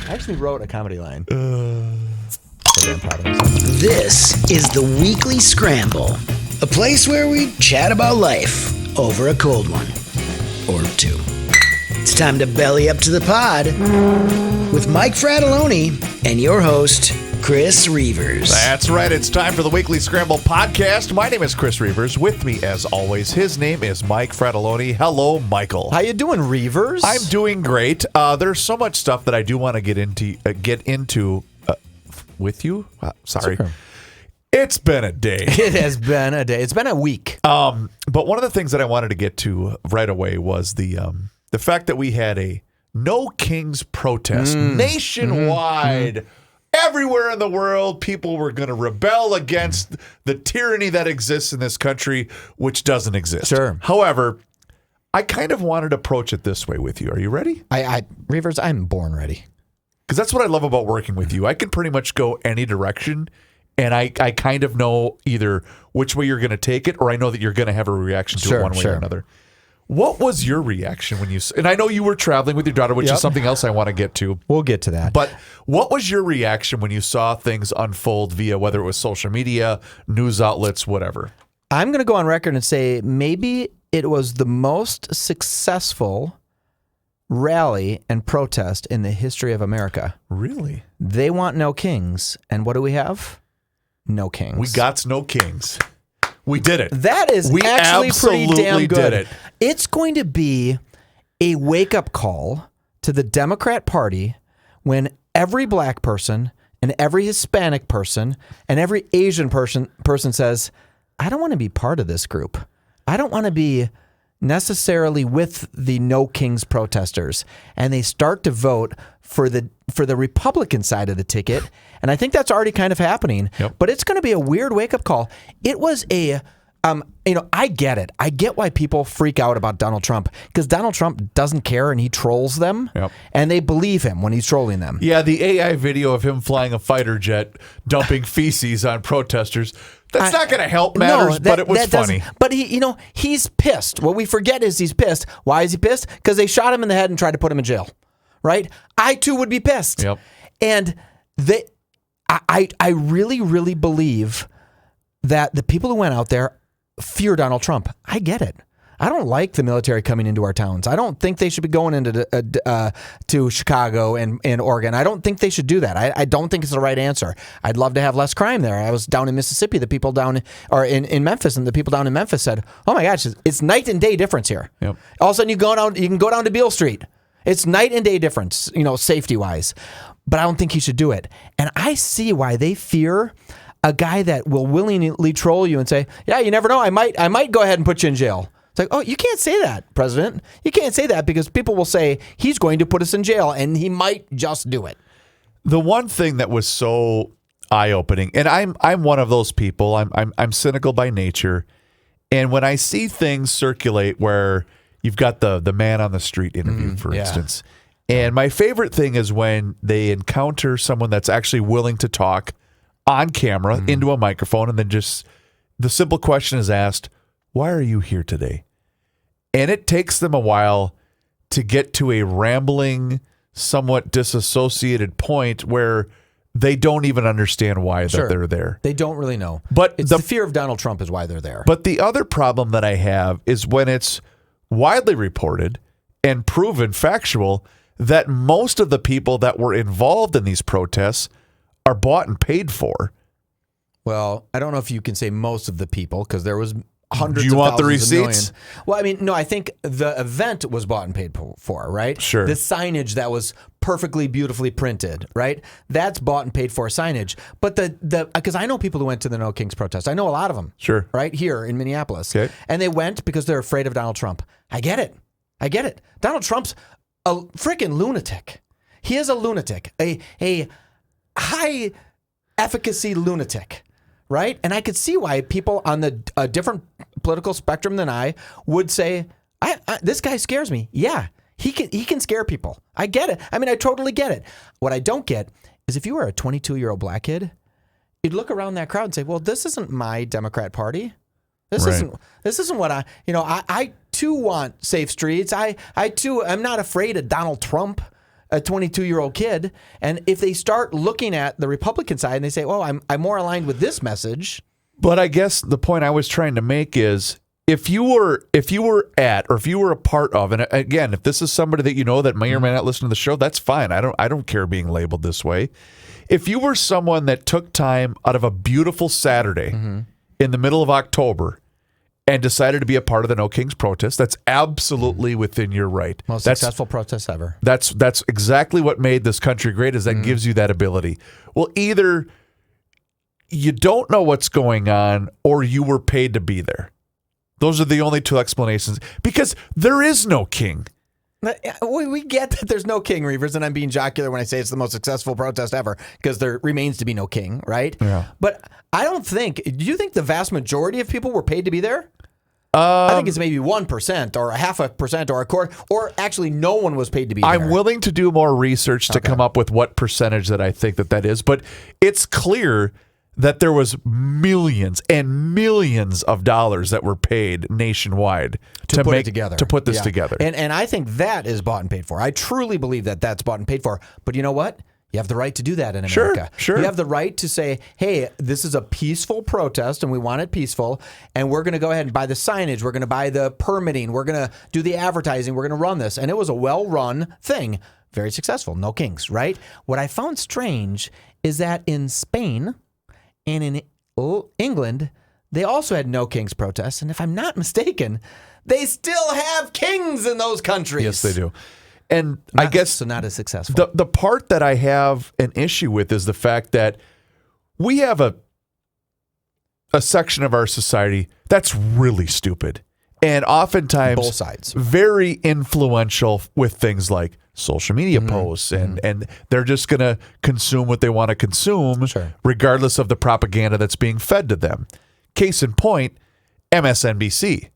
I actually wrote a comedy line. This is the Weekly Scramble, a place where we chat about life over a cold one or two. It's time to belly up to the pod with Mike Fratelloni and your host, Chris Reavers. That's right. It's time for the Weekly Scramble podcast. My name is Chris Reavers. With me, as always, his name is Mike Fratelloni. Hello, Michael. How you doing, Reavers? I'm doing great. There's so much stuff that I do want to get into with you. Sorry. Sure. It's been a day. It has been a day. It's been a week. But one of the things that I wanted to get to right away was the fact that we had a No Kings protest nationwide. Everywhere in the world, people were going to rebel against the tyranny that exists in this country, which doesn't exist. Sure. However, I kind of wanted to approach it this way with you. Are you ready? Reavers, I'm born ready. Because that's what I love about working with you. I can pretty much go any direction, and I kind of know either which way you're going to take it, or I know that you're going to have a reaction to it one way or another. What was your reaction when you... And I know you were traveling with your daughter, which is something else I want to get to. We'll get to that. But what was your reaction when you saw things unfold via whether it was social media, news outlets, whatever? I'm going to go on record and say maybe it was the most successful rally and protest in the history of America. Really? They want no kings. And what do we have? No kings. We got no kings. We did it. That is actually pretty damn good. Did it. It's going to be a wake-up call to the Democrat Party when every black person and every Hispanic person and every Asian person says, I don't want to be part of this group. I don't want to be necessarily with the No Kings protesters. And they start to vote for the Republican side of the ticket. And I think that's already kind of happening. Yep. But it's going to be a weird wake-up call. It was a... I get it. I get why people freak out about Donald Trump, because Donald Trump doesn't care and he trolls them, and they believe him when he's trolling them. Yeah, the AI video of him flying a fighter jet, dumping feces on protesters, that's not going to help matters, but it was funny. But he's pissed. What we forget is he's pissed. Why is he pissed? Because they shot him in the head and tried to put him in jail, right? I, too, would be pissed. Yep. And I really, really believe that the people who went out there fear Donald Trump. I get it. I don't like the military coming into our towns. I don't think they should be going into to Chicago and Oregon. I don't think they should do that. I don't think it's the right answer. I'd love to have less crime there. I was down in Mississippi. The people down in Memphis, and the people down in Memphis said, "Oh my gosh, it's night and day difference here." Yep. All of a sudden, you can go down to Beale Street. It's night and day difference, safety wise. But I don't think he should do it. And I see why they fear a guy that will willingly troll you and say, yeah, you never know. I might go ahead and put you in jail. It's like, oh, you can't say that, President. You can't say that because people will say he's going to put us in jail and he might just do it. The one thing that was so eye-opening, and I'm one of those people. I'm cynical by nature. And when I see things circulate where you've got the man on the street interview, for instance, and my favorite thing is when they encounter someone that's actually willing to talk on camera into a microphone, and then just the simple question is asked, why are you here today? And it takes them a while to get to a rambling, somewhat disassociated point where they don't even understand why that they're there. They don't really know. But it's the fear of Donald Trump is why they're there. But the other problem that I have is when it's widely reported and proven factual that most of the people that were involved in these protests are bought and paid for. Well, I don't know if you can say most of the people, because there was hundreds Do you of want the thousands of receipts? million. Well, I mean, no, I think the event was bought and paid for, right? Sure. The signage that was perfectly, beautifully printed, right? That's bought and paid for signage. But because I know people who went to the No Kings protest. I know a lot of them. Sure. Right here in Minneapolis. Okay. And they went because they're afraid of Donald Trump. I get it. Donald Trump's a freaking lunatic. He is a lunatic, a high efficacy lunatic, right? And I could see why people on the different political spectrum than I would say, this guy scares me. Yeah, he can scare people. I get it. I mean, I totally get it. What I don't get is if you were a 22-year-old black kid, you'd look around that crowd and say, well, this isn't my Democrat Party. This isn't what I too want safe streets. I too am not afraid of Donald Trump. a 22-year-old kid. And if they start looking at the Republican side and they say, "Oh, I'm more aligned with this message." But I guess the point I was trying to make is if you were at, or if you were a part of, and again, if this is somebody that you know that may or may not listen to the show, that's fine. I don't care being labeled this way. If you were someone that took time out of a beautiful Saturday in the middle of October and decided to be a part of the No Kings protest, that's absolutely within your right. Most successful protest ever. That's exactly what made this country great, is that gives you that ability. Well, either you don't know what's going on or you were paid to be there. Those are the only two explanations, because there is no king. We get that there's no king, Reavers, and I'm being jocular when I say it's the most successful protest ever, because there remains to be no king, right? Yeah. But I don't think, do you think the vast majority of people were paid to be there? I think it's maybe 1% or 0.5% or a quarter, or actually no one was paid to be there. I'm willing to do more research to come up with what percentage that I think that is, but it's clear that there was millions and millions of dollars that were paid nationwide to put it together, to put this together. And I think that is bought and paid for. I truly believe that that's bought and paid for. But you know what? You have the right to do that in America. Sure. You have the right to say, hey, this is a peaceful protest and we want it peaceful, and we're going to go ahead and buy the signage. We're going to buy the permitting. We're going to do the advertising. We're going to run this. And it was a well-run thing. Very successful. No kings, right? What I found strange is that in Spain and in England, they also had no kings protests. And if I'm not mistaken, they still have kings in those countries. Yes, they do. And I guess so, not as successful. The part that I have an issue with is the fact that we have a section of our society that's really stupid, and oftentimes both sides very influential with things like social media posts, and they're just going to consume what they want to consume, regardless of the propaganda that's being fed to them. Case in point, MSNBC,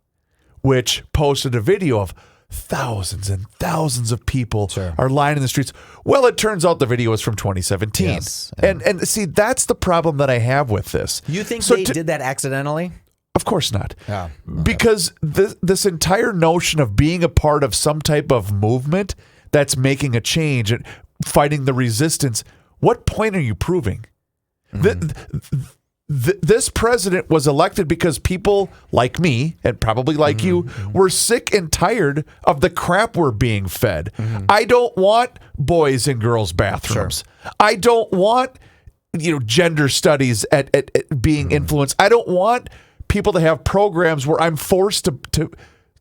which posted a video of thousands and thousands of people are lying in the streets. Well, it turns out the video is from 2017. Yes. And see, that's the problem that I have with this. You think they did that accidentally? Of course not. Yeah. Okay. Because this entire notion of being a part of some type of movement that's making a change and fighting the resistance, what point are you proving? This president was elected because people like me, and probably like you, were sick and tired of the crap we're being fed. I don't want boys and girls bathrooms. I don't want gender studies at being influenced. I don't want people to have programs where I'm forced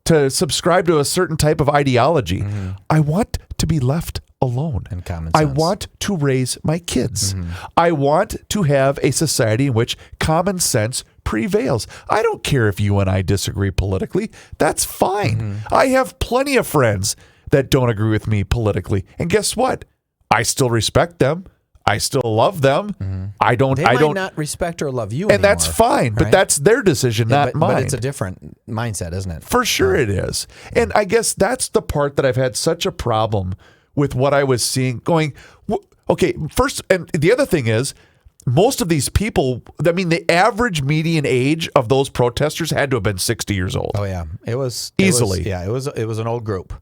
to subscribe to a certain type of ideology. I want to be left alone. And common sense. I want to raise my kids. I want to have a society in which common sense prevails. I don't care if you and I disagree politically. That's fine. I have plenty of friends that don't agree with me politically. And guess what? I still respect them. I still love them. They might not respect or love you and anymore, that's fine, but that's their decision, not mine. But it's a different mindset, isn't it? For sure it is. And I guess that's the part that I've had such a problem with what I was seeing going, okay, first, and the other thing is, most of these people, I mean, the average median age of those protesters had to have been 60 years old. Oh, yeah. It was easily. It was an old group.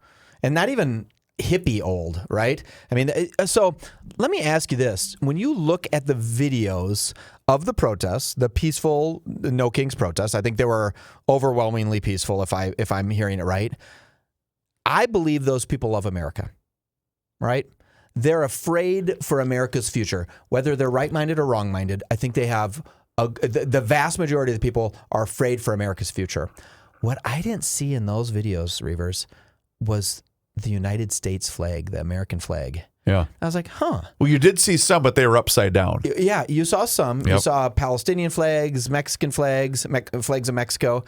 And not even hippie old, right? I mean, so let me ask you this. When you look at the videos of the protests, the peaceful No Kings protests, I think they were overwhelmingly peaceful, if I'm hearing it right. I believe those people love America. Right? They're afraid for America's future, whether they're right-minded or wrong-minded. I think they have the vast majority of the people are afraid for America's future. What I didn't see in those videos, Reavers, was the United States flag, the American flag. Yeah. I was like, huh. Well, you did see some, but they were upside down. Yeah, you saw some. Yep. You saw Palestinian flags, Mexican flags, flags of Mexico,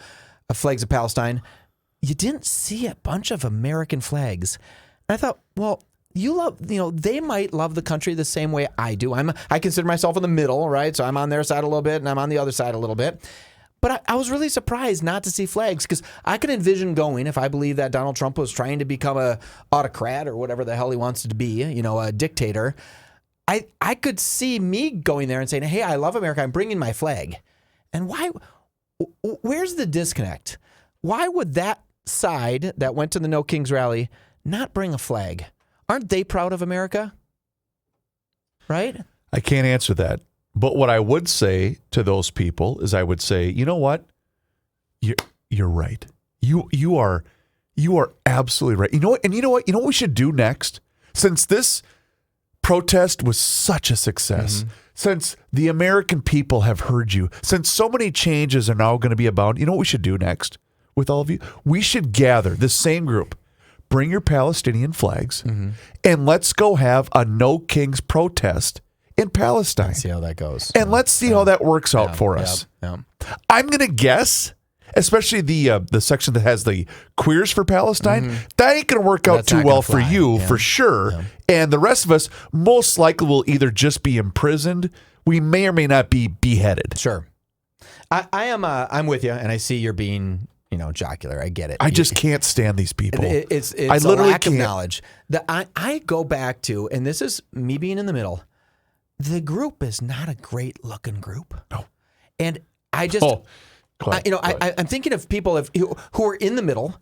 flags of Palestine. You didn't see a bunch of American flags. And I thought, well, they might love the country the same way I do. I consider myself in the middle, right? So I'm on their side a little bit and I'm on the other side a little bit. But I was really surprised not to see flags, because I could envision going, if I believe that Donald Trump was trying to become a autocrat or whatever the hell he wants to be, a dictator. I could see me going there and saying, hey, I love America. I'm bringing my flag. And where's the disconnect? Why would that side that went to the No Kings rally not bring a flag? aren't they proud of America? Right? I can't answer that. But what I would say to those people is I would say, you know what? You're right. You are absolutely right. You know what? And you know what? You know what we should do next? Since this protest was such a success, since the American people have heard you, since so many changes are now going to be about, you know what we should do next with all of you? We should gather this same group, bring your Palestinian flags, and let's go have a No Kings protest in Palestine. Let's see how that goes. And let's see how that works out for us. I'm going to guess, especially the section that has the queers for Palestine, that ain't going to work out That's too not well gonna for fly. you, for sure. Yeah. And the rest of us most likely will either just be imprisoned. We may or may not be beheaded. Sure. I'm with you, and I see you're being, jocular. I get it. I just can't stand these people. It's I a literally lack of can't. knowledge. I go back to, and this is me being in the middle, the group is not a great looking group. No. And I just, Go ahead. I'm thinking of people who are in the middle,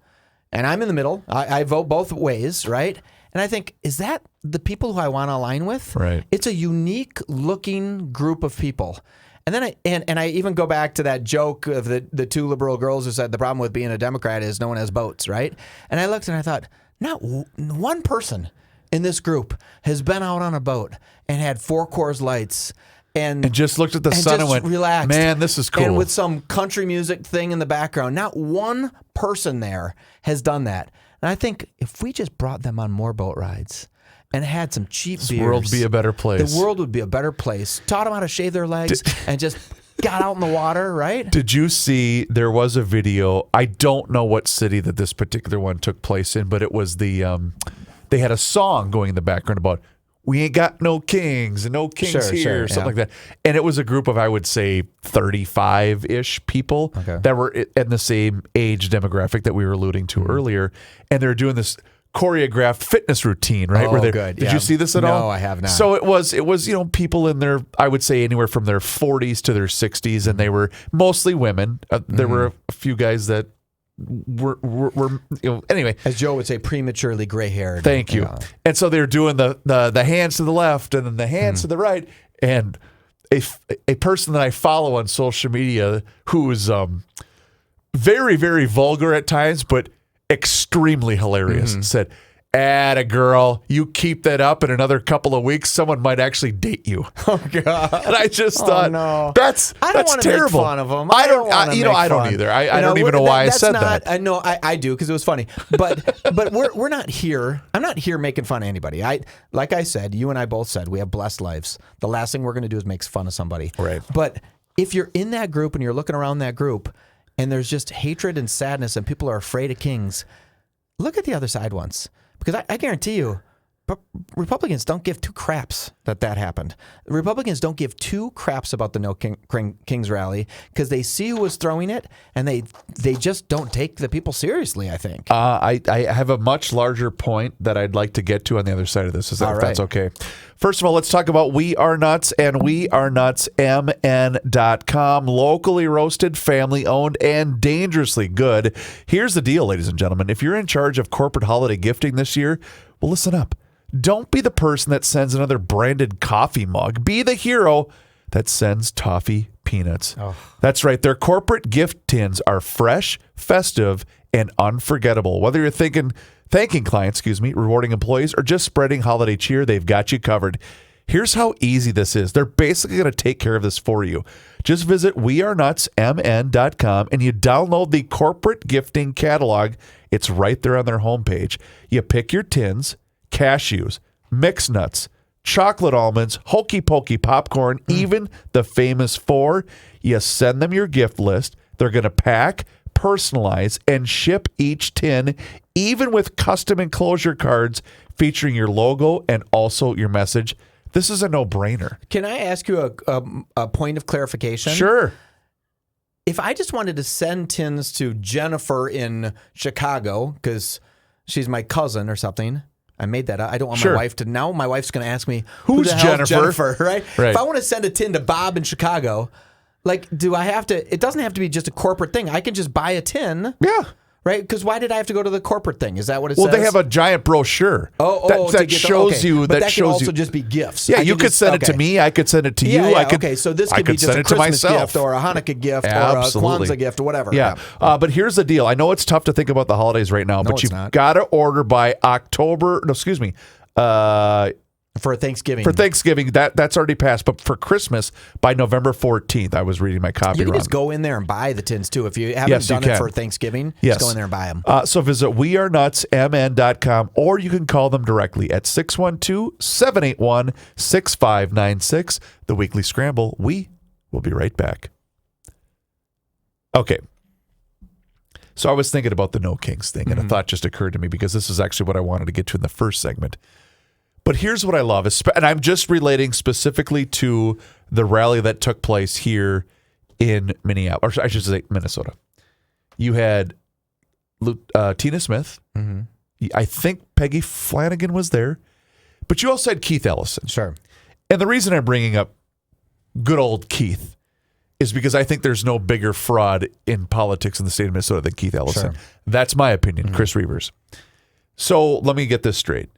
and I'm in the middle. I vote both ways, right? And I think, is that the people who I want to align with? Right. It's a unique looking group of people. And then I even go back to that joke of the two liberal girls who said the problem with being a Democrat is no one has boats, right? And I looked and I thought, not one person in this group has been out on a boat and had 4 Coors Lights and just looked at the sun and went, relaxed. man, this is cool. And with some country music thing in the background. Not one person there has done that. And I think if we just brought them on more boat rides and had some cheap beers, the world would be a better place. The world would be a better place. Taught them how to shave their legs and just got out in the water, right? Did you see there was a video? I don't know what city that this particular one took place in, but it was they had a song going in the background about we ain't got no kings and no kings here, or something like that. And it was a group of, I would say, 35-ish people that were in the same age demographic that we were alluding to earlier. And they were doing this choreographed fitness routine, right? Oh, good. Did you see this at all? No, I have not. So it was, people in their, I would say anywhere from their 40s to their 60s, and they were mostly women. There were a few guys that were anyway. As Joe would say, prematurely gray-haired. Thank you. And so they're doing the hands to the left and then the hands to the right. And a person that I follow on social media who is very, very vulgar at times, but extremely hilarious, said, "Atta girl, you keep that up in another couple of weeks, someone might actually date you." Oh God! And I just thought, no. that's terrible. Make fun of them. I don't either. I don't even know why I said that. I know I do because it was funny. But we're not here. I'm not here making fun of anybody. Like I said, you and I both said we have blessed lives. The last thing we're going to do is make fun of somebody. Right. But if you're in that group and you're looking around that group, and there's just hatred and sadness, and people are afraid of kings, look at the other side once. Because I guarantee you, Republicans don't give 2 craps that happened. Republicans don't give 2 craps about the No Kings rally because they see who was throwing it, and they just don't take the people seriously, I think. I have a much larger point that I'd like to get to on the other side of this, if that's okay. First of all, let's talk about We Are Nuts and WeAreNutsMN.com. Locally roasted, family owned, and dangerously good. Here's the deal, ladies and gentlemen. If you're in charge of corporate holiday gifting this year, well, listen up. Don't be the person that sends another branded coffee mug. Be the hero that sends toffee peanuts. Oh. That's right. Their corporate gift tins are fresh, festive, and unforgettable. Whether you're thanking clients, rewarding employees, or just spreading holiday cheer, they've got you covered. Here's how easy this is. They're basically going to take care of this for you. Just visit WeAreNutsMN.com and you download the corporate gifting catalog. It's right there on their homepage. You pick your tins, cashews, mixed nuts, chocolate almonds, hokey pokey popcorn, even the famous 4. You send them your gift list. They're going to pack, personalize, and ship each tin, even with custom enclosure cards featuring your logo and also your message. This is a no-brainer. Can I ask you a point of clarification? Sure. If I just wanted to send tins to Jennifer in Chicago because she's my cousin or something, I made that up. I don't want my wife to. Now my wife's going to ask me, who's who the hell is Jennifer? Right? Right. If I want to send a tin to Bob in Chicago, do I have to? It doesn't have to be just a corporate thing. I can just buy a tin. Yeah. Right? Because why did I have to go to the corporate thing? Is that what it Well, says? they have a giant brochure. That shows you. But that can shows also you. just be gifts. Yeah, you could send it to me. I could send it to you. Yeah, I could. Okay, so this I could be could just send a it to Christmas myself. gift or a Hanukkah gift Absolutely. or a Kwanzaa gift or whatever. Yeah. But here's the deal. I know it's tough to think about the holidays right now, but it's you've not. got to order by October. No, excuse me. For Thanksgiving. For Thanksgiving, that's already passed. But for Christmas, by November 14th, I was reading my copy You can wrong. just go in there and buy the tins too. If you haven't Yes, you done it can. for Thanksgiving, Yes. just go in there and buy them. So visit wearenutsmn.com, or you can call them directly at 612-781-6596. The Weekly Scramble. We will be right back. Okay. So I was thinking about the No Kings thing, and a thought just occurred to me because this is actually what I wanted to get to in the first segment. But here's what I love, and I'm just relating specifically to the rally that took place here in Minneapolis, or I should say Minnesota. You had Tina Smith. I think Peggy Flanagan was there. But you also had Keith Ellison. Sure. And the reason I'm bringing up good old Keith is because I think there's no bigger fraud in politics in the state of Minnesota than Keith Ellison. Sure. That's my opinion, Chris Reavers. So let me get this straight.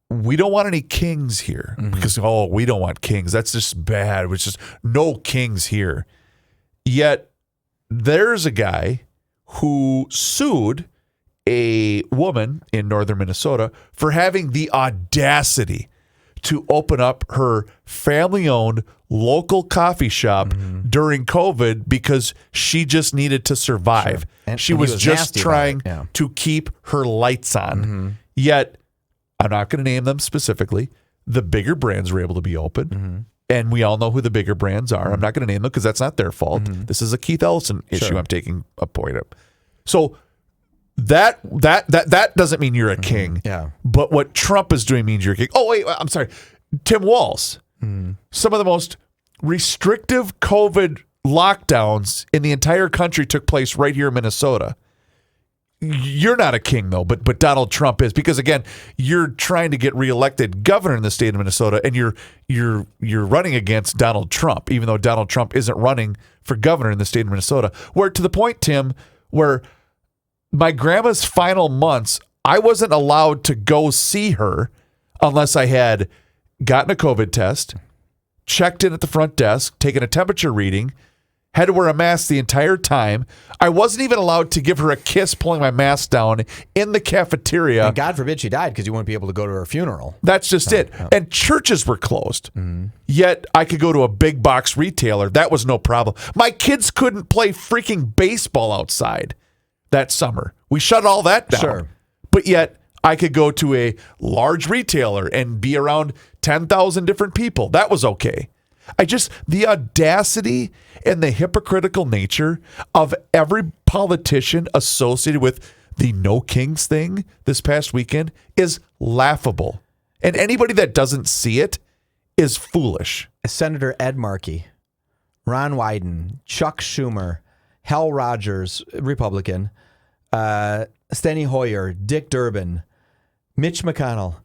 We don't want any kings here because, we don't want kings. That's just bad. It's just no kings here. Yet there's a guy who sued a woman in northern Minnesota for having the audacity to open up her family-owned local coffee shop during COVID because she just needed to survive. Sure. And she he was just nasty about trying it. Yeah. to keep her lights on. Yet, I'm not going to name them specifically. The bigger brands were able to be open. And we all know who the bigger brands are. I'm not going to name them because that's not their fault. This is a Keith Ellison issue. Sure. I'm taking a point up. So that doesn't mean you're a king. Yeah. But what Trump is doing means you're a king. Oh, wait, I'm sorry. Tim Walz. Some of the most restrictive COVID lockdowns in the entire country took place right here in Minnesota. You're not a king, though, but Donald Trump is, because again, you're trying to get reelected governor in the state of Minnesota, and you're running against Donald Trump, even though Donald Trump isn't running for governor in the state of Minnesota. Where to the point, Tim, where my grandma's final months, I wasn't allowed to go see her unless I had gotten a COVID test, checked in at the front desk, taken a temperature reading, had to wear a mask the entire time. I wasn't even allowed to give her a kiss pulling my mask down in the cafeteria. And God forbid she died because you wouldn't be able to go to her funeral. That's just it. And churches were closed. Yet I could go to a big box retailer. That was no problem. My kids couldn't play freaking baseball outside that summer. We shut all that down. Sure. But yet I could go to a large retailer and be around 10,000 different people. That was okay. The audacity and the hypocritical nature of every politician associated with the No Kings thing this past weekend is laughable. And anybody that doesn't see it is foolish. Senator Ed Markey, Ron Wyden, Chuck Schumer, Hal Rogers, Republican, Steny Hoyer, Dick Durbin, Mitch McConnell.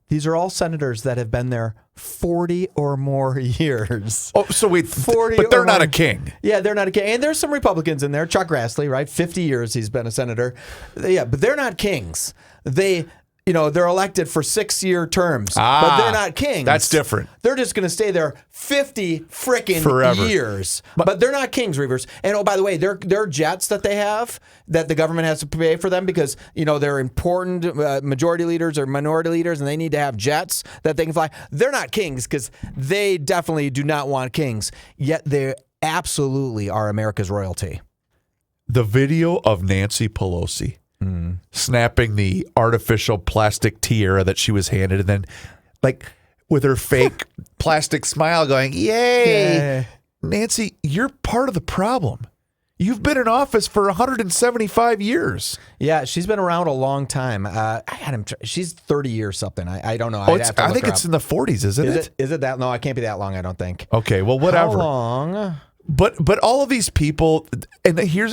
These are all senators that have been there 40 or more years. Oh, so wait, 40 but they're or not more. a king. Yeah, they're not a king. And there's some Republicans in there. Chuck Grassley, right? 50 years he's been a senator. Yeah, but they're not kings. They're elected for 6-year terms, but they're not kings. That's different. They're just going to stay there 50 frickin' Forever. years. But they're not kings, Reavers. And oh, by the way, their jets that they have that the government has to pay for them because, they're important majority leaders or minority leaders and they need to have jets that they can fly. They're not kings because they definitely do not want kings. Yet they absolutely are America's royalty. The video of Nancy Pelosi snapping the artificial plastic tiara that she was handed, and then with her fake plastic smile going, yay. Yeah. Nancy, you're part of the problem. You've been in office for 175 years. Yeah, she's been around a long time. She's 30 years something. I don't know. I think it's in the 40s, isn't it? Is it that? No, it can't be that long, I don't think. Okay, well, whatever. How long? But all of these people, and here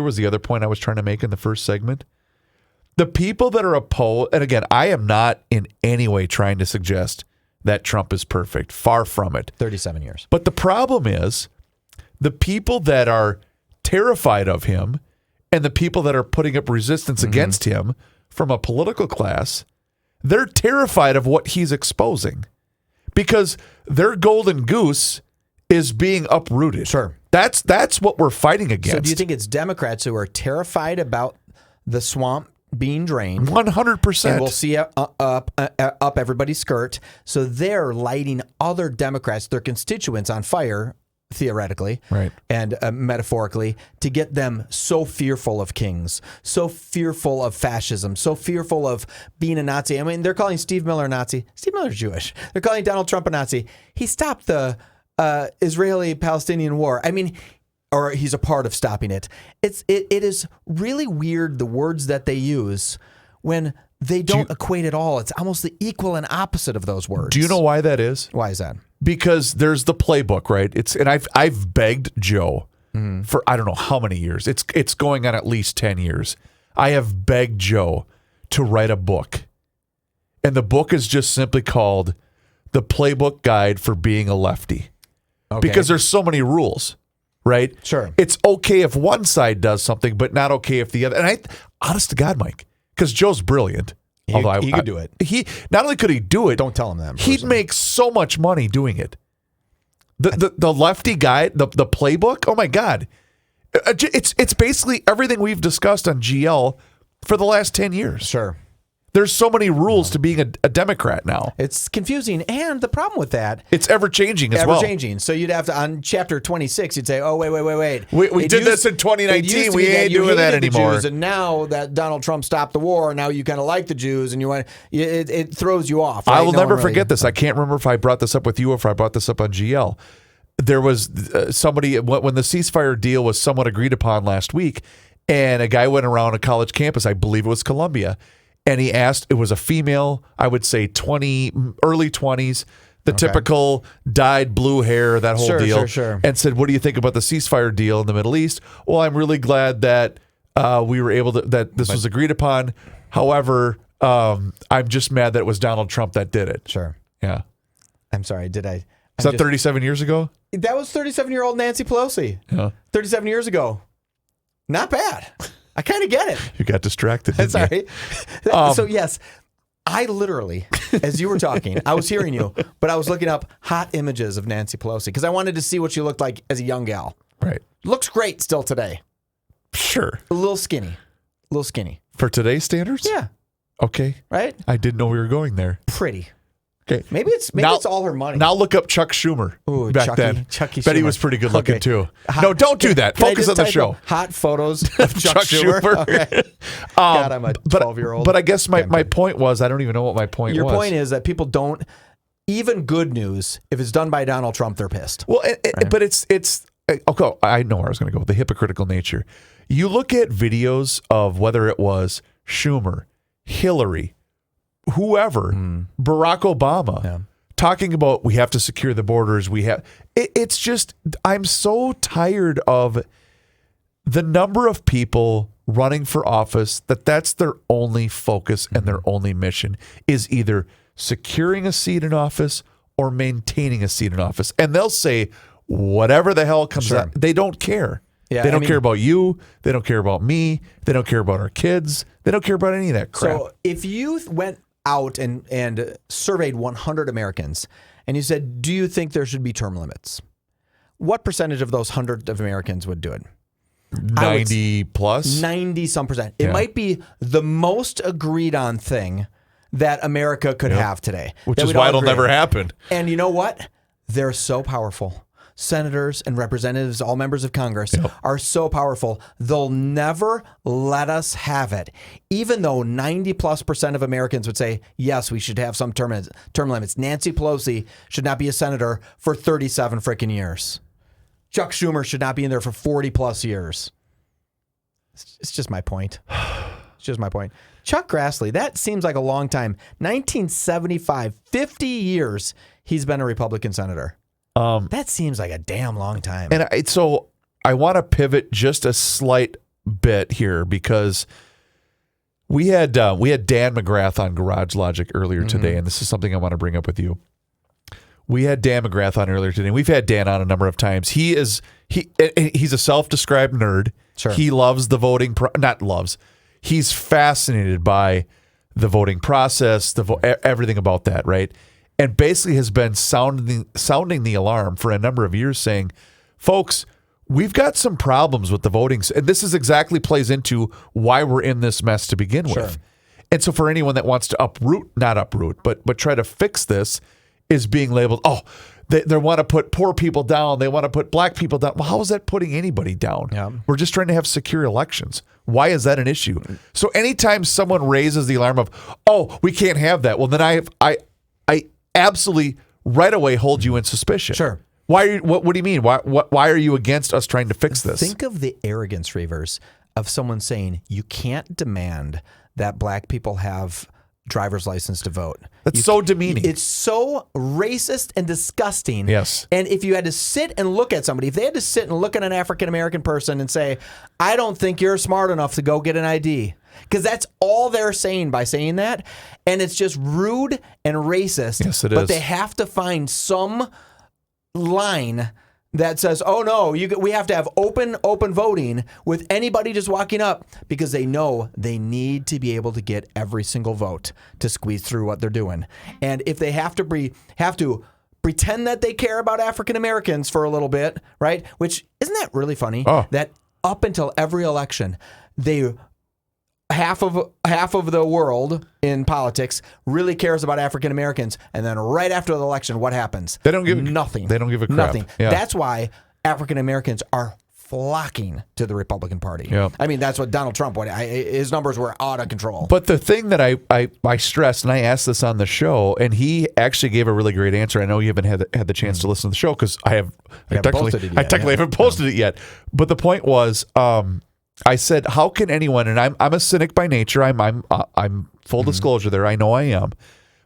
was the other point I was trying to make in the first segment. The people that are opposed, and again, I am not in any way trying to suggest that Trump is perfect. Far from it. 37 years. But the problem is the people that are terrified of him and the people that are putting up resistance against him from a political class, they're terrified of what he's exposing because their golden goose is being uprooted. Sure. That's what we're fighting against. So do you think it's Democrats who are terrified about the swamp being drained? 100%. And we'll see up everybody's skirt. So they're lighting other Democrats, their constituents, on fire, theoretically, right, and metaphorically, to get them so fearful of kings, so fearful of fascism, so fearful of being a Nazi. I mean, they're calling Steve Miller a Nazi. Steve Miller's Jewish. They're calling Donald Trump a Nazi. He stopped the Israeli-Palestinian war. I mean, or he's a part of stopping it. It is really weird, the words that they use when they don't equate at all. It's almost the equal and opposite of those words. Do you know why that is? Why is that? Because there's the playbook, right? And I've begged Joe for I don't know how many years. It's going on at least 10 years. I have begged Joe to write a book. And the book is just simply called The Playbook Guide for Being a Lefty. Okay. Because there's so many rules, right? Sure. It's okay if one side does something, but not okay if the other. And honest to God, Mike, because Joe's brilliant. He could do it. He not only could he do it, Don't tell him that. he'd make so much money doing it. The lefty guide, the playbook. Oh my God, it's basically everything we've discussed on GL for the last 10 years. Sure. There's so many rules to being a Democrat now. It's confusing, and the problem with that, It's ever changing as well. ever changing. So you'd have to, on chapter 26, you'd say, "Oh, wait. We did this in 2019. We ain't doing that anymore." Jews, and now that Donald Trump stopped the war, now you kind of like the Jews, and it throws you off. Right? I will No never one really- forget this. I can't remember if I brought this up with you or if I brought this up on GL. There was somebody when the ceasefire deal was somewhat agreed upon last week, and a guy went around a college campus, I believe it was Columbia, and he asked, it was a female, I would say early 20s, the typical dyed blue hair, that whole deal, Sure. and said, "What do you think about the ceasefire deal in the Middle East?" "Well, I'm really glad that we were able to, that this was agreed upon. However, I'm just mad that it was Donald Trump that did it." Sure. Yeah. I'm sorry. Did I? Is that 37 years ago? That was 37-year-old Nancy Pelosi. Yeah. 37 years ago. Not bad. I kind of get it. You got distracted. Didn't Sorry. you? So, yes, I literally, as you were talking, I was hearing you, but I was looking up hot images of Nancy Pelosi because I wanted to see what she looked like as a young gal. Right. Looks great still today. Sure. A little skinny. For today's standards? Yeah. Okay. Right? I didn't know we were going there. Pretty. Okay. Maybe it's all her money. Now look up Chuck Schumer. Ooh, back Chucky then. Schumer. Bet he was pretty good looking Okay. too. No, don't do that. Can I Focus just on the type show. in hot photos of Chuck Schumer. Okay. God, I'm a 12-year-old. But I guess my point was, I don't even know what my point was. Your point is that people don't, even good news, if it's done by Donald Trump, they're pissed. Well, but it's okay. I know where I was going to go. The hypocritical nature. You look at videos of whether it was Schumer, Hillary, whoever, Barack Obama, talking about we have to secure the borders. It's just, I'm so tired of the number of people running for office that's their only focus and their only mission is either securing a seat in office or maintaining a seat in office. And they'll say whatever the hell comes out. They don't care. Yeah, they don't care about you. They don't care about me. They don't care about our kids. They don't care about any of that crap. So if you went out and surveyed 100 Americans and you said, do you think there should be term limits? What percentage of those 100 of Americans would do it? 90 plus? 90 some percent. It might be the most agreed on thing that America could have today. Which that is we'd why all it'll agree never on. happen. And you know what? They're so powerful. Senators and representatives, all members of Congress, are so powerful. They'll never let us have it. Even though 90+% of Americans would say, yes, we should have some term limits. Nancy Pelosi should not be a senator for 37 freaking years. Chuck Schumer should not be in there for 40 plus years. It's just my point. It's just my point. Chuck Grassley, that seems like a long time. 1975, 50 years he's been a Republican senator. That seems like a damn long time. And so I want to pivot just a slight bit here because we had Dan McGrath on Garage Logic earlier today, and this is something I want to bring up with you. We had Dan McGrath on earlier today. We've had Dan on a number of times. He's a self-described nerd. Sure. He loves the voting. Not loves. He's fascinated by the voting process, everything about that, right? And basically has been sounding the alarm for a number of years, saying, folks, we've got some problems with the voting. And this is exactly plays into why we're in this mess to begin with. And so for anyone that wants to not uproot, but try to fix this, is being labeled, they want to put poor people down. They want to put black people down. Well, how is that putting anybody down? Yeah. We're just trying to have secure elections. Why is that an issue? So anytime someone raises the alarm of, we can't have that, well, then I absolutely right away hold you in suspicion. Sure. Why? What do you mean? Why are you against us trying to fix this? Think of the arrogance, Reavers, of someone saying you can't demand that black people have driver's license to vote. That's so demeaning. It's so racist and disgusting. Yes. And if you had to sit and look at somebody, if they had to sit and look at an African-American person and say, I don't think you're smart enough to go get an ID, because that's all they're saying by saying that. And it's just rude and racist. Yes, it but is. they have to find some line that says, oh no, we have to have open voting with anybody just walking up, because they know they need to be able to get every single vote to squeeze through what they're doing. And if they have to pretend that they care about African Americans for a little bit, right? Which, isn't that really funny? That up until every election, half of the world in politics really cares about African Americans, and then right after the election, what happens? They don't give nothing. They don't give a crap. Nothing. Yeah. That's why African Americans are flocking to the Republican Party. Yeah. I mean, that's what Donald Trump wanted. His numbers were out of control. But the thing that I stressed, and I asked this on the show, and he actually gave a really great answer. I know you haven't had the chance to listen to the show, because I technically haven't posted it yet. But the point was, I said, how can anyone, and I'm a cynic by nature, I'm full disclosure there, I know I am,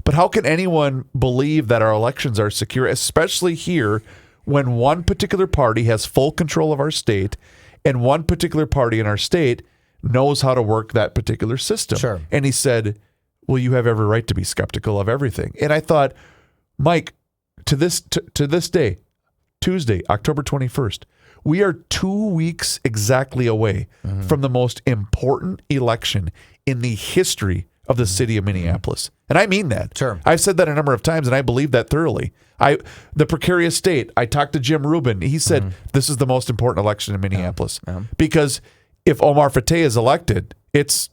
but how can anyone believe that our elections are secure, especially here, when one particular party has full control of our state, and one particular party in our state knows how to work that particular system? Sure. And he said, well, you have every right to be skeptical of everything. And I thought, Mike, to this day, Tuesday, October 21st, we are 2 weeks exactly away from the most important election in the history of the city of Minneapolis. And I mean that. Sure. I've said that a number of times, and I believe that thoroughly. The precarious state, I talked to Jim Rubin. He said this is the most important election in Minneapolis. Because if Omar Fateh is elected, it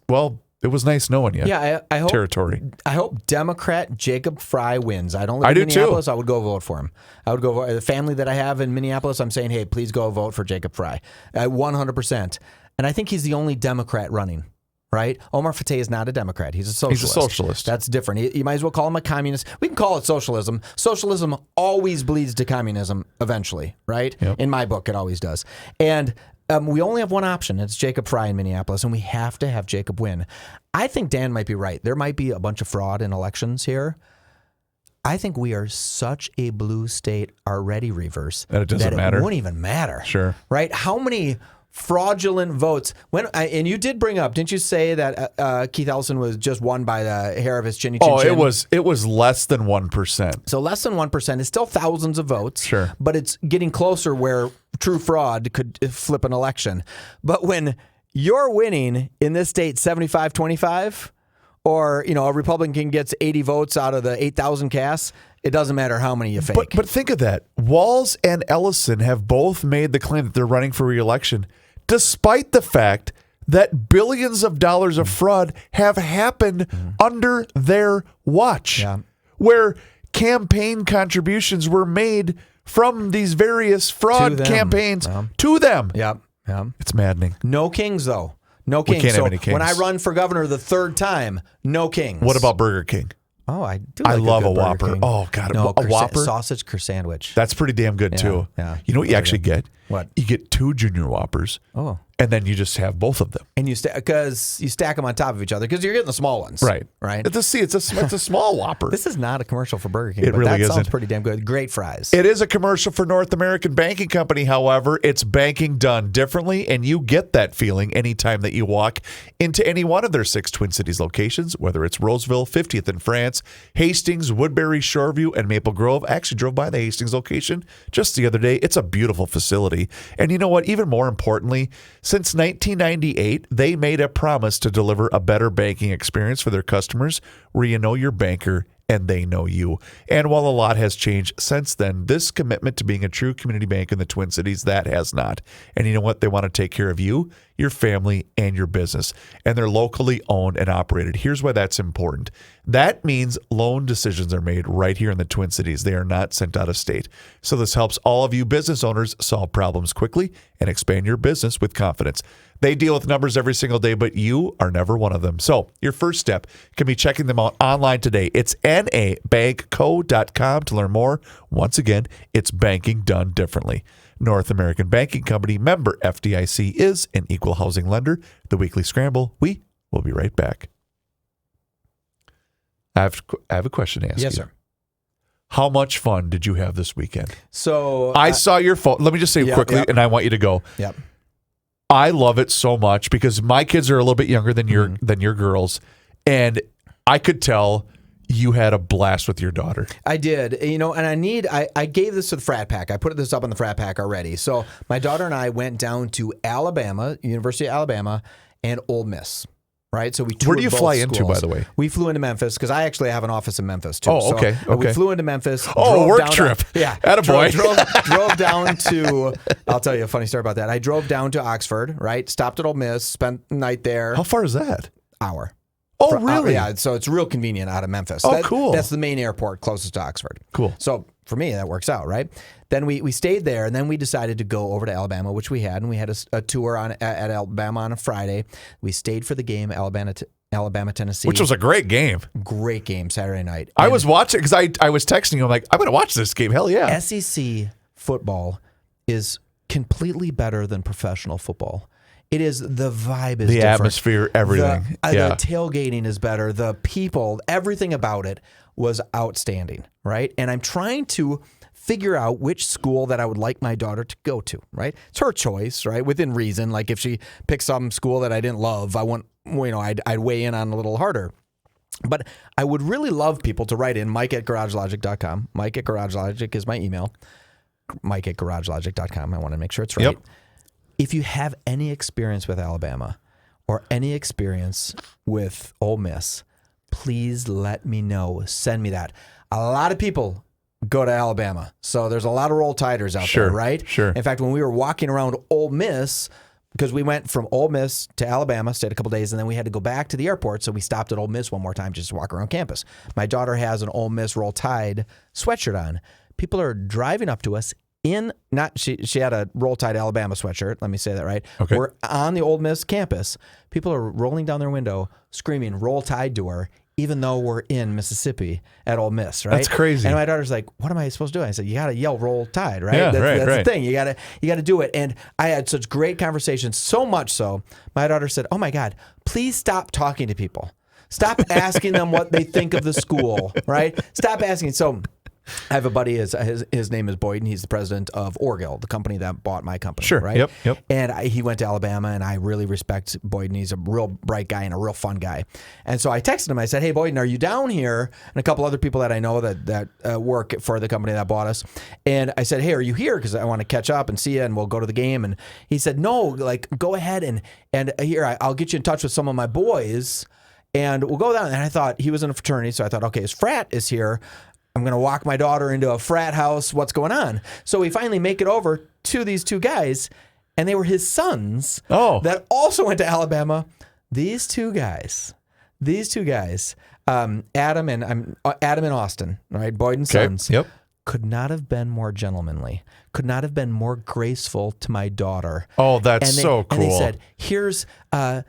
was nice knowing you. Yeah, I hope territory. I hope Democrat Jacob Fry wins. I don't live I in do Minneapolis. too. I would go vote for him. I would go vote. The family that I have in Minneapolis, I'm saying, hey, please go vote for Jacob Fry. 100%. And I think he's the only Democrat running, right? Omar Fateh is not a Democrat. He's a socialist. He's a socialist. That's different. You might as well call him a communist. We can call it socialism. Socialism always bleeds to communism eventually, right? Yep. In my book, it always does. And we only have one option. It's Jacob Fry in Minneapolis, and we have to have Jacob win. I think Dan might be right. There might be a bunch of fraud in elections here. I think we are such a blue state already, Reavers, That it doesn't matter. It won't even matter. Sure. Right? How many fraudulent votes? And you did bring up, didn't you say that Keith Ellison was just won by the hair of his chinny chin chin? It was less than 1%. So less than 1% is still thousands of votes. Sure. But it's getting closer where true fraud could flip an election. But when you're winning in this state 75-25, or a Republican gets 80 votes out of the 8,000 casts, it doesn't matter how many you fake. But think of that. Walz and Ellison have both made the claim that they're running for re-election, despite the fact that billions of dollars of fraud have happened under their watch, where campaign contributions were made from these various fraud campaigns to them. Yep. It's maddening. No kings, though. No kings. can't have any kings. When I run for governor the third time, no kings. What about Burger King? Oh, I do. I like love a a good Burger Whopper. King. Oh, God. No, a Whopper? sausage sandwich. That's pretty damn good, too. yeah. You know what you actually get? What? You get 2 Junior Whoppers. Oh. And then you just have both of them. And you stack them on top of each other because you're getting the small ones. Right. It's a small Whopper. This is not a commercial for Burger King, It but really that sounds isn't. pretty damn good. Great fries. It is a commercial for North American Banking Company. However, it's banking done differently, and you get that feeling anytime that you walk into any one of their 6 Twin Cities locations, whether it's Roseville, 50th in France, Hastings, Woodbury, Shoreview, and Maple Grove. I actually drove by the Hastings location just the other day. It's a beautiful facility. And you know what? Even more importantly, since 1998, they made a promise to deliver a better banking experience for their customers where you know your banker and they know you. And while a lot has changed since then, this commitment to being a true community bank in the Twin Cities, that has not. And you know what? They want to take care of you, your family, and your business. And they're locally owned and operated. Here's why that's important. That means loan decisions are made right here in the Twin Cities. They are not sent out of state. So this helps all of you business owners solve problems quickly and expand your business with confidence. They deal with numbers every single day, but you are never one of them. So your first step can be checking them out online today. It's nabankco.com to learn more. Once again, it's banking done differently. North American Banking Company, member FDIC, is an equal housing lender. The Weekly Scramble. We will be right back. I have a question to ask you. Yes, sir. How much fun did you have this weekend? So I saw your phone. Let me just say quickly, and I want you to go. Yep. I love it so much because my kids are a little bit younger than your girls, and I could tell you had a blast with your daughter. I did, and I gave this to the frat pack. I put this up on the frat pack already. So my daughter and I went down to Alabama, University of Alabama, and Ole Miss. Right, so we toured. Where do you both fly schools. into, by the way? We flew into Memphis because I actually have an office in Memphis too. Oh, okay. So we flew into Memphis. Oh, work down trip. Yeah, attaboy. Drove down to. I'll tell you a funny story about that. I drove down to Oxford. Right, stopped at Ole Miss, spent the night there. How far is that? Hour. Oh, really? Yeah, so it's real convenient out of Memphis. Oh, cool. That's the main airport closest to Oxford. Cool. So for me, that works out, right? Then we stayed there, and then we decided to go over to Alabama, which we had, and we had a tour at Alabama on a Friday. We stayed for the game, Alabama, Tennessee. Which was a great game. Great game Saturday night. I was watching because I was texting you. I'm like, I'm going to watch this game. Hell yeah. SEC football is completely better than professional football. It is, the vibe is the different. Atmosphere, everything. The tailgating is better. The people, everything about it was outstanding, right? And I'm trying to figure out which school that I would like my daughter to go to, right? It's her choice, right? Within reason. Like if she picks some school that I didn't love, I'd weigh in on a little harder. But I would really love people to write in mike@garagelogic.com. Mike@garagelogic is my email. Mike@garagelogic.com. I want to make sure it's right. Yep. If you have any experience with Alabama or any experience with Ole Miss, please let me know. Send me that. A lot of people go to Alabama, so there's a lot of roll tiders out there, right? Sure. In fact, when we were walking around Ole Miss, because we went from Ole Miss to Alabama, stayed a couple days, and then we had to go back to the airport, so we stopped at Ole Miss one more time just to walk around campus. My daughter has an Ole Miss Roll Tide sweatshirt on. People are driving up to us she had a Roll Tide Alabama sweatshirt. Let me say that right. Okay. We're on the Ole Miss campus. People are rolling down their window, screaming "Roll Tide" to her, even though we're in Mississippi at Ole Miss, right? That's crazy. And my daughter's like, "What am I supposed to do?" I said, "You got to yell Roll Tide, right? Yeah, that's right. the thing. You got to do it." And I had such great conversations, so much so, my daughter said, "Oh my God, please stop talking to people. Stop asking them what they think of the school, right? Stop asking." So I have a buddy, his name is Boyd, and he's the president of Orgill, the company that bought my company. Sure. Right? Yep. And he went to Alabama, and I really respect Boyd, and he's a real bright guy and a real fun guy. And so I texted him. I said, "Hey, Boyd, are you down here?" And a couple other people that I know that work for the company that bought us. And I said, "Hey, are you here? Because I want to catch up and see you, and we'll go to the game." And he said, "No, like go ahead and here I'll get you in touch with some of my boys, and we'll go down." And I thought he was in a fraternity, so I thought, okay, his frat is here. I'm going to walk my daughter into a frat house. What's going on? So we finally make it over to these two guys, and they were his sons that also went to Alabama. These two guys, Adam and Austin, right? Boyd and Sons. Yep. could not have been more gentlemanly, could not have been more graceful to my daughter. Oh, that's so cool. And they said, here's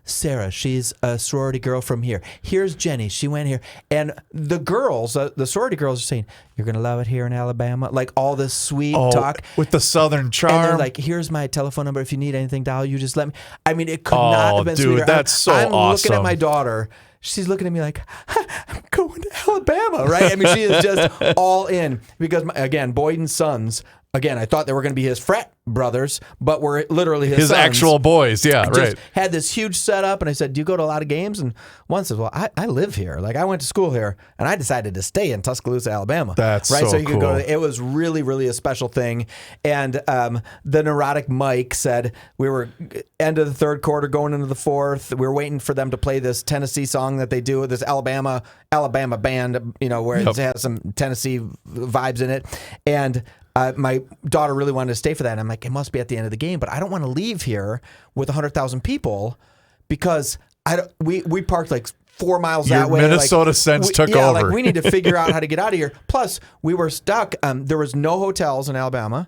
Sarah. She's a sorority girl from here. Here's Jenny. She went here. And the girls, the sorority girls are saying, you're going to love it here in Alabama. Like all this sweet talk. With the Southern charm. And they're like, here's my telephone number. If you need anything, Doll, you just let me. I mean, it could not have been dude, sweeter. That's so I'm awesome. looking at my daughter. She's looking at me like, I'm going to Alabama, right? I mean, she is just all in because, again, Boyd and Sons, again, I thought they were going to be his frat brothers, but were literally his sons. Actual boys. Yeah, right. Had this huge setup, and I said, do you go to a lot of games? And one says, well, I live here. Like, I went to school here, and I decided to stay in Tuscaloosa, Alabama. That's right. So you cool. could go to, it was really, really a special thing. And the neurotic Mike said, we were end of the third quarter, going into the fourth. We were waiting for them to play this Tennessee song that they do, this Alabama band, where it has some Tennessee vibes in it. And my daughter really wanted to stay for that. And I'm like, it must be at the end of the game, but I don't want to leave here with 100,000 people because we parked like 4 miles that way. Minnesota sense took over. Like we need to figure out how to get out of here. Plus, we were stuck. There was no hotels in Alabama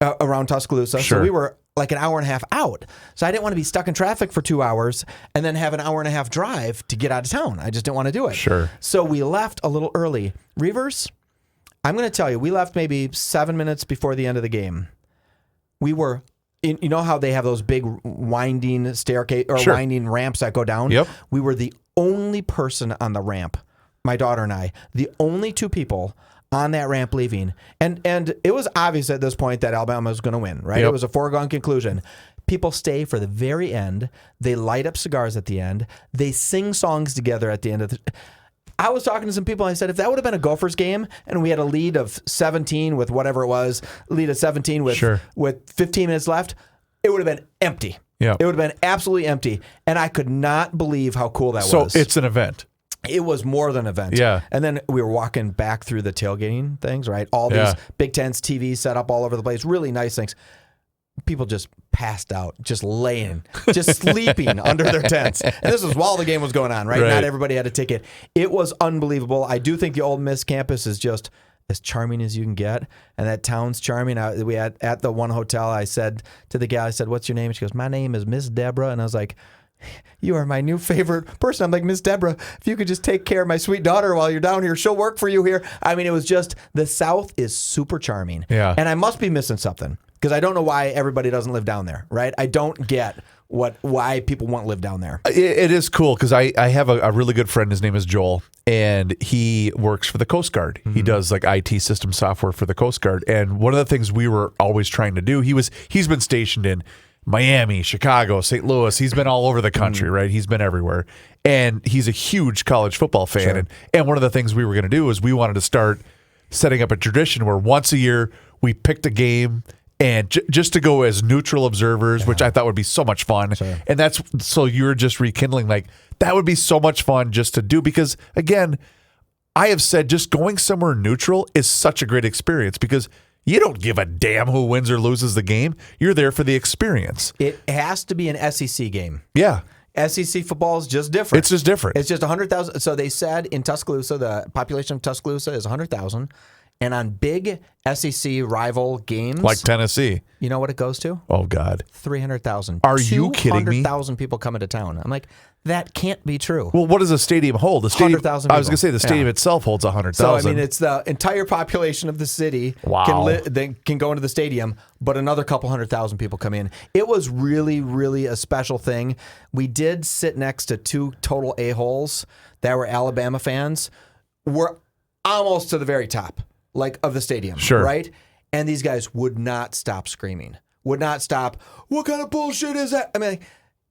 around Tuscaloosa, Sure. so we were like an hour and a half out. So I didn't want to be stuck in traffic for 2 hours and then have an hour and a half drive to get out of town. I just didn't want to do it. Sure. So we left a little early. Reavers, I'm going to tell you, we left maybe 7 minutes before the end of the game. We were, you know how they have those big winding staircase or Sure. winding ramps that go down? Yep. We were the only person on the ramp, my daughter and I, the only two people on that ramp leaving. And it was obvious at this point that Alabama was going to win, right? Yep. It was a foregone conclusion. People stay for the very end. They light up cigars at the end. They sing songs together at the end of the... I was talking to some people and I said, if that would have been a Gophers game and we had a lead of 17 with whatever it was, lead of 17 with Sure. with 15 minutes left, it would have been empty. Yeah. It would have been absolutely empty. And I could not believe how cool that was. So it's an event. It was more than an event. Yeah. And then we were walking back through the tailgating things, right? All these big tents, TVs set up all over the place, really nice things. People just passed out, just laying, just sleeping under their tents. And this was while the game was going on, right? Not everybody had a ticket. It was unbelievable. I do think the Ole Miss campus is just as charming as you can get. And that town's charming. We had at the one hotel, I said to the gal, I said, what's your name? She goes, my name is Miss Deborah. And I was like, you are my new favorite person. I'm like, Miss Deborah, if you could just take care of my sweet daughter while you're down here, she'll work for you here. I mean, it was just, the South is super charming. Yeah. And I must be missing something because I don't know why everybody doesn't live down there, right? I don't get why people won't live down there. It is cool because I have a really good friend. His name is Joel, and he works for the Coast Guard. He does like IT system software for the Coast Guard. And one of the things we were always trying to do, he's been stationed in Miami, Chicago, St. Louis. He's been all over the country, right? He's been everywhere. And he's a huge college football fan. Sure. And one of the things we were going to do is we wanted to start setting up a tradition where once a year we picked a game and just to go as neutral observers, which I thought would be so much fun. Sure. And that's, so you're just rekindling, like, that would be so much fun just to do because, again, I have said just going somewhere neutral is such a great experience because you don't give a damn who wins or loses the game. You're there for the experience. It has to be an SEC game. Yeah. SEC football is just different. It's just different. It's just 100,000. So they said in Tuscaloosa, the population of Tuscaloosa is 100,000. And on big SEC rival games, Like Tennessee. you know what it goes to? Oh, God. 300,000. Are you kidding me? 200,000 people coming to town. I'm like, that can't be true. Well, what does a stadium hold? The stadium, 100,000 I was going to say the people. stadium Yeah. itself holds 100,000. So, I mean, it's the entire population of the city Wow. can go into the stadium, but another couple 100,000 people come in. It was really, really a special thing. We did sit next to two total a-holes that were Alabama fans. We're almost to the very top, like, of the stadium. Sure. Right? And these guys would not stop screaming. Would not stop. What kind of bullshit is that? I mean,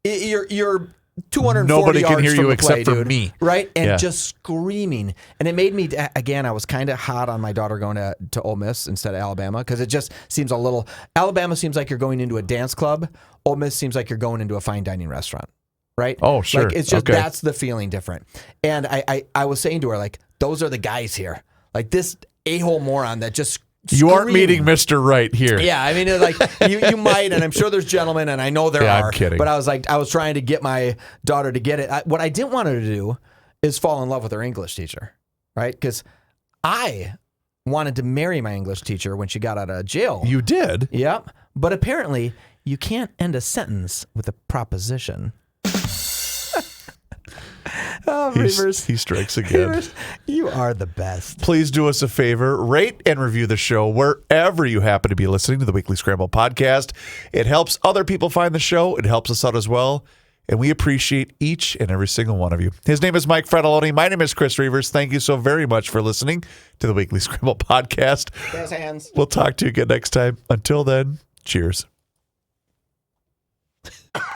you're 240 Nobody can yards hear from you the except play, for dude. me. Right? And Yeah. just screaming. And it made me, again, I was kind of hot on my daughter going to Ole Miss instead of Alabama because it just seems a little, Alabama seems like you're going into a dance club. Ole Miss seems like you're going into a fine dining restaurant. Right? Oh, sure. Like, it's just, Okay. that's the feeling different. And I was saying to her, like, those are the guys here. Like, this a-hole moron that just You aren't screamed. meeting Mr. Right here. Yeah, I mean, like, you might, and I'm sure there's gentlemen, and I know there Yeah, are. I'm kidding. But I was trying to get my daughter to get it. What I didn't want her to do is fall in love with her English teacher, right? Because I wanted to marry my English teacher when she got out of jail. You did? Yep. But apparently, you can't end a sentence with a proposition. Oh, Reavers. He strikes again. Reavers, you are the best. Please do us a favor, rate and review the show wherever you happen to be listening to the Weekly Scramble podcast. It helps other people find the show. It helps us out as well. And we appreciate each and every single one of you. His name is Mike Fratelloni. My name is Chris Reavers. Thank you so very much for listening to the Weekly Scramble podcast. Jazz hands. We'll talk to you again next time. Until then, cheers.